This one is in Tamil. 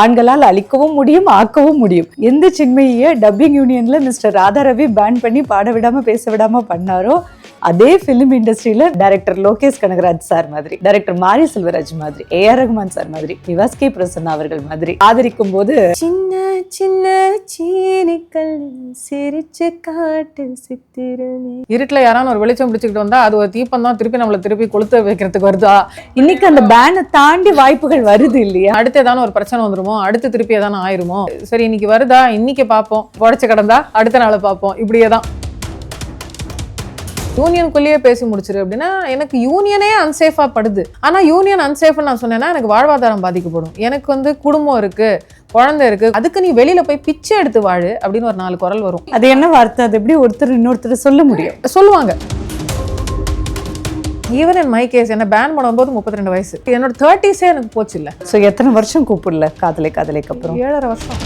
ஆண்களால் அழிக்கவும் முடியும், ஆக்கவும் முடியும். எந்த சின்மையை டப்பிங் யூனியன்ல மிஸ்டர் ராதாரவி பேன் பண்ணி பாட விடாம பேச விடாம பண்ணாரோ, அதே பிலிம் இண்டஸ்ட்ரியில டைரக்டர் லோகேஷ் கனகராஜ் சார் மாதிரி, டைரக்டர் மாரி செல்வராஜ் மாதிரி, ஏஆர் ரகுமான் சார் மாதிரி, நிவாஸ் கே பிரசன்னா அவர்கள் மாதிரி ஆதரிக்கும் போது சின்ன சின்ன சீனிக்கல் சிரிச்சு காட்டு சித்திரமே. இருட்டுல யாரான ஒரு வெளிச்சம் பிடிச்சிக்கிட்டு வந்தா அது ஒரு தீபம் தான் திருப்பி நம்மள திருப்பி கொளுத்த வைக்கிறதுக்கு வருதா? இன்னைக்கு அந்த பேனை தாண்டி வாய்ப்புகள் வருது இல்லையா? அடுத்து ஏதான ஒரு பிரச்சனை வந்துருமோ, அடுத்து திருப்பி ஏதான ஆயிருமோ, சரி இன்னைக்கு வருதா, இன்னைக்கு பார்ப்போம், உடச்சு கிடந்தா அடுத்த நாள் பார்ப்போம், இப்படியேதான். யூனியனுக்குள்ளேயே பேசி முடிச்சிரு அப்படின்னா எனக்கு யூனியனே அன்சேஃபா படுது. ஆனா யூனியன் அன்சேஃப்னு நான் சொன்னேன்னா எனக்கு வாழ்வாதாரம் பாதிக்கப்படும். எனக்கு குடும்பம் இருக்கு, குழந்தை இருக்கு, அதுக்கு நீ வெளியில போய் பிச்சை எடுத்து வாழு அப்படின்னு ஒரு 4 குரல் வரும். அது என்ன வார்த்தை? அது எப்படி ஒருத்தர் இன்னொருத்தர் சொல்ல முடியும்? சொல்லுவாங்க. ஈவன் இன் மை கேஸ் என்ன பேன் பண்ணும்போது 32 வயசு, என்னோட 30s எனக்கு போச்சு இல்ல. ஸோ எத்தனை வருஷம் கூப்பிடல காதலை காதலைக்கு அப்புறம்? 7.5 வருஷம்.